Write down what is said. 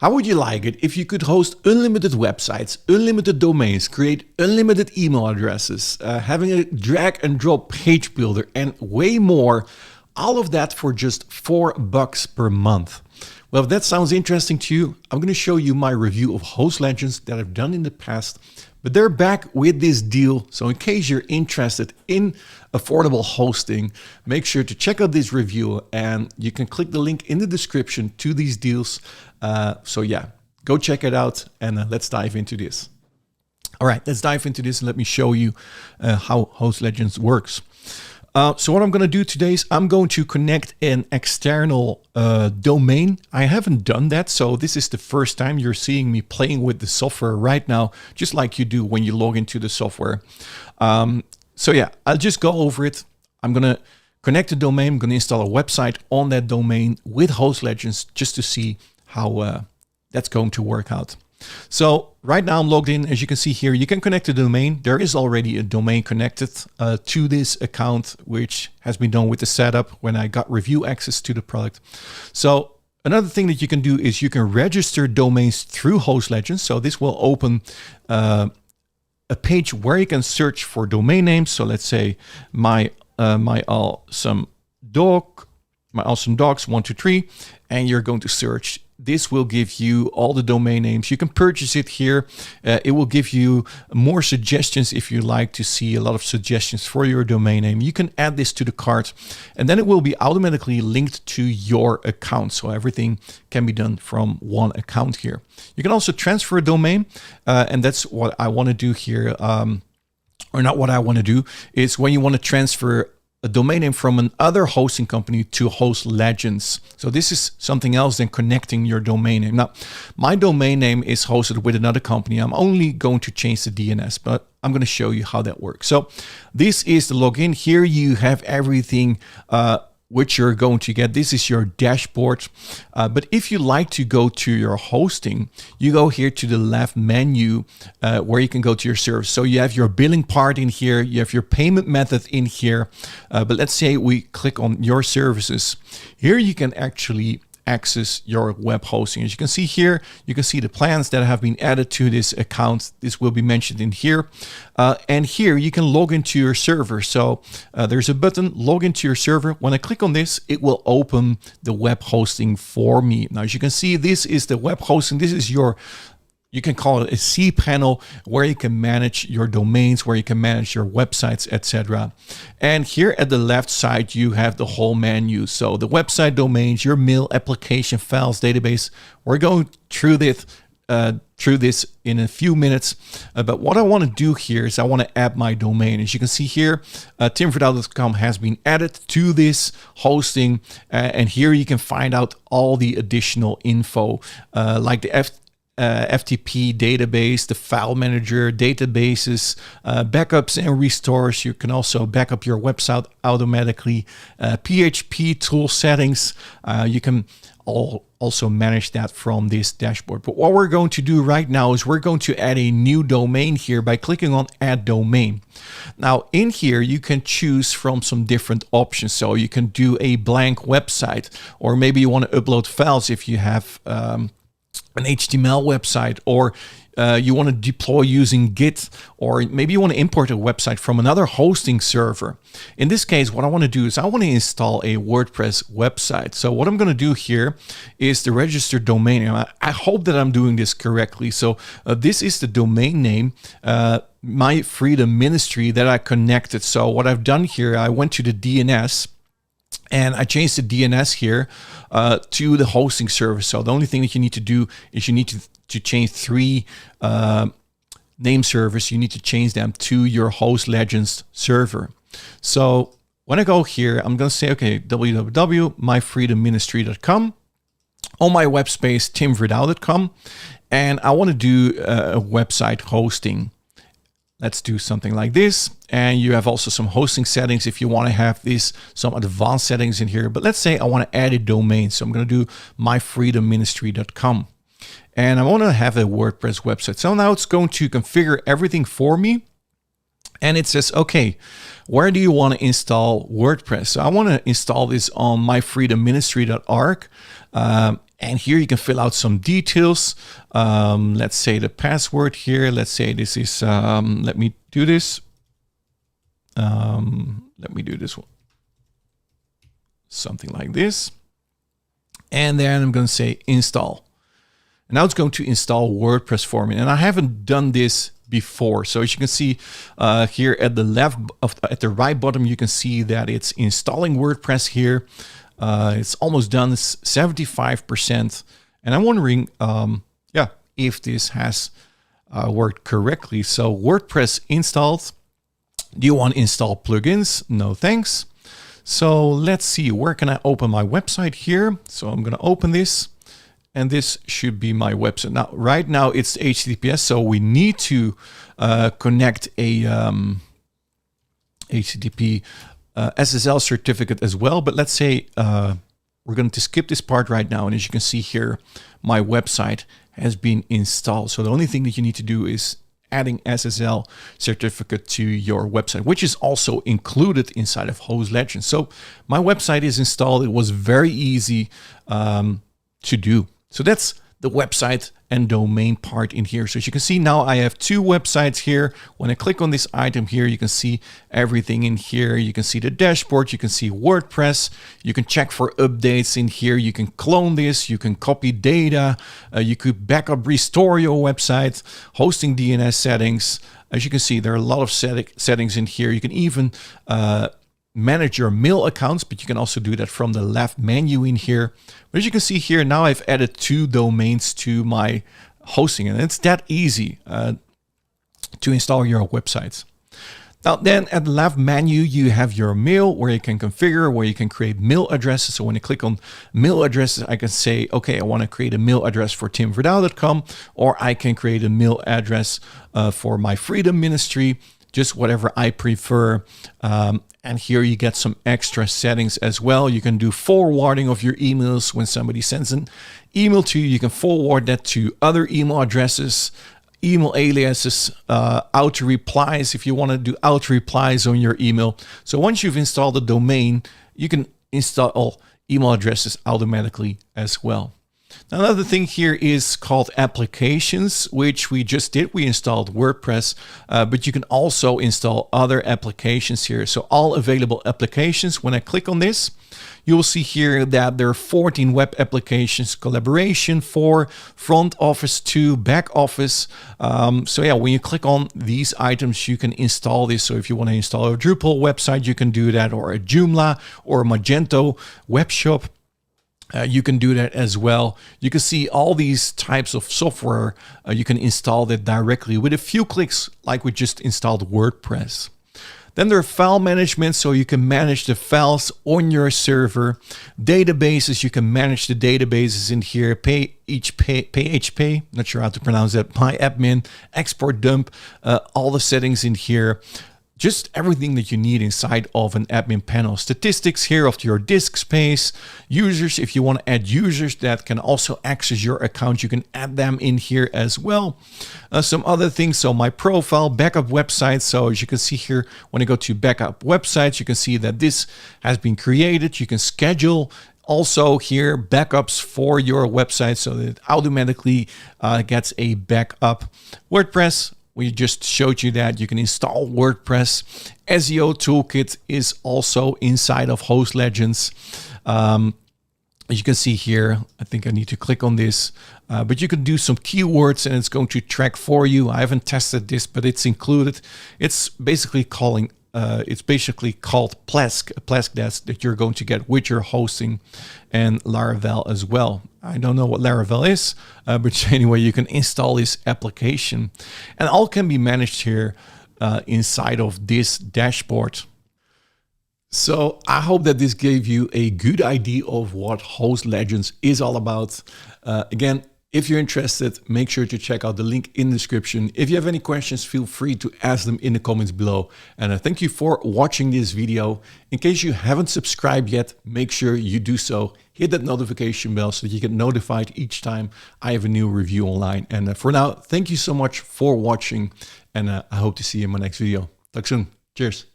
How would you like it if you could host unlimited websites, unlimited domains, create unlimited email addresses, having a drag and drop page builder, and way more, all of that for just $4 per month? Well, if that sounds interesting to you, I'm going to show you my review of Hostlegends that I've done in the past, but they're back with this deal. So in case you're interested in affordable hosting, make sure to check out this review, and you can click the link in the description to these deals. So yeah, go check it out, and let's dive into this. All right, let's dive into this and let me show you how Hostlegends works. So what I'm going to do today is I'm going to connect an external domain. I haven't done that, so this is the first time you're seeing me playing with the software right now, just like you do when you log into the software. So yeah, I'll just go over it. I'm going to connect the domain. I'm going to install a website on that domain with Hostlegends just to see how that's going to work out. So right now I'm logged in. As you can see here, you can connect the domain. There is already a domain connected to this account, which has been done with the setup when I got review access to the product. So another thing that you can do is you can register domains through Hostlegends. So this will open a page where you can search for domain names. So let's say my awesome dogs 123, and you're going to search. This will give you all the domain names. You can purchase it here. It will give you more suggestions if you like to see a lot of suggestions for your domain name. You can add this to the cart, and then it will be automatically linked to your account. So everything can be done from one account here. You can also transfer a domain, and that's what I want to do here. Or not what I want to do, is when you want to transfer a domain name from another hosting company to Hostlegends. So this is something else than connecting your domain name. Now, my domain name is hosted with another company. I'm only going to change the DNS, but I'm going to show you how that works. So this is the login. Here you have everything which you're going to get. This is your dashboard. But if you like to go to your hosting, you go here to the left menu where you can go to your service. So you have your billing part in here. You have your payment method in here. But let's say we click on your services. Here you can actually access your web hosting. As you can see here, you can see the plans that have been added to this account. This will be mentioned in here. And here you can log into your server. So there's a button, log into your server. When I click on this, it will open the web hosting for me. Now, as you can see, this is the web hosting. This is your, you can call it a cPanel, where you can manage your domains, where you can manage your websites, etc. And here at the left side, you have the whole menu. So the website domains, your mail, application, files, database. We're going through this in a few minutes. But what I want to do here is I want to add my domain. As you can see here, timverdouw.com has been added to this hosting. And here you can find out all the additional info, like the FTP database, the file manager, databases, backups and restores. You can also back up your website automatically, PHP tool settings. You can also manage that from this dashboard. But what we're going to do right now is we're going to add a new domain here by clicking on Add Domain. Now in here, you can choose from some different options. So you can do a blank website, or maybe you want to upload files if you have an HTML website, or you want to deploy using Git, or maybe you want to import a website from another hosting server. In this case, what I want to do is I want to install a WordPress website. So what I'm going to do here is the registered domain name. I hope that I'm doing this correctly. So this is the domain name, My Freedom Ministry, that I connected. So what I've done here, I went to the DNS, and I changed the DNS here to the hosting service. So the only thing that you need to do is you need to change 3 name servers. You need to change them to your Hostlegends server. So when I go here, I'm going to say, okay, www.myfreedomministry.com. On my web space, timverdouw.com. And I want to do a website hosting. Let's do something like this. And you have also some hosting settings if you want to have some advanced settings in here. But let's say I want to add a domain. So I'm going to do myfreedomministry.com. And I want to have a WordPress website. So now it's going to configure everything for me. And it says, okay, where do you want to install WordPress? So I want to install this on myfreedomministry.org. And here you can fill out some details. Let's say the password here. Let's say this is, let me do this. Let me do this one. Something like this. And then I'm going to say install. And now it's going to install WordPress for me. And I haven't done this before. So as you can see here at the left, at the right bottom, you can see that it's installing WordPress here. It's almost done, it's 75%. And I'm wondering, if this has worked correctly. So WordPress installed. Do you want to install plugins? No, thanks. So let's see, where can I open my website here? So I'm going to open this, and this should be my website. Now, right now it's HTTPS, so we need to connect a HTTP SSL certificate as well. But let's say we're going to skip this part right now. And as you can see here, my website has been installed. So the only thing that you need to do is adding SSL certificate to your website, which is also included inside of Hostlegends. So my website is installed. It was very easy to do. So that's the website and domain part in here. So as you can see now, I have two websites here. When I click on this item here, you can see everything in here. You can see the dashboard, you can see WordPress, you can check for updates in here. You can clone this, you can copy data, you could backup, restore your website, hosting DNS settings. As you can see, there are a lot of settings in here. You can even manage your mail accounts, but you can also do that from the left menu in here. But as you can see here, now I've added 2 domains to my hosting, and it's that easy to install your websites. Now then at the left menu, you have your mail where you can configure, where you can create mail addresses. So when I click on mail addresses, I can say, okay, I want to create a mail address for timverdouw.com, or I can create a mail address for my Freedom Ministry, just whatever I prefer. And here you get some extra settings as well. You can do forwarding of your emails. When somebody sends an email to you, you can forward that to other email addresses, email aliases, auto replies, if you want to do auto replies on your email. So once you've installed the domain, you can install email addresses automatically as well. Now, another thing here is called applications, which we just did. We installed WordPress, but you can also install other applications here. So all available applications, when I click on this, you will see here that there are 14 web applications, collaboration 4, front office 2, back office. So yeah, when you click on these items, you can install this. So if you want to install a Drupal website, you can do that, or a Joomla or a Magento web shop. You can do that as well. You can see all these types of software. You can install that directly with a few clicks, like we just installed WordPress. Then there are file management, so you can manage the files on your server. Databases, you can manage the databases in here. PHP, not sure how to pronounce that. MyAdmin, export dump, all the settings in here. Just everything that you need inside of an admin panel. Statistics here of your disk space. Users, if you want to add users that can also access your account, you can add them in here as well. Some other things, so my profile, backup websites. So as you can see here, when I go to backup websites, you can see that this has been created. You can schedule also here backups for your website so that it automatically gets a backup. WordPress, we just showed you that you can install WordPress. SEO Toolkit is also inside of Hostlegends. As you can see here, I think I need to click on this, but you can do some keywords and it's going to track for you. I haven't tested this, but it's included. It's basically called Plesk, a Plesk desk that you're going to get with your hosting, and Laravel as well. I don't know what Laravel is, but anyway, you can install this application, and all can be managed here inside of this dashboard. So I hope that this gave you a good idea of what Hostlegends is all about. Again, if you're interested, make sure to check out the link in the description. If you have any questions, feel free to ask them in the comments below. And I thank you for watching this video. In case you haven't subscribed yet, make sure you do so. Hit that notification bell so that you get notified each time I have a new review online. And for now, thank you so much for watching. And I hope to see you in my next video. Talk soon. Cheers.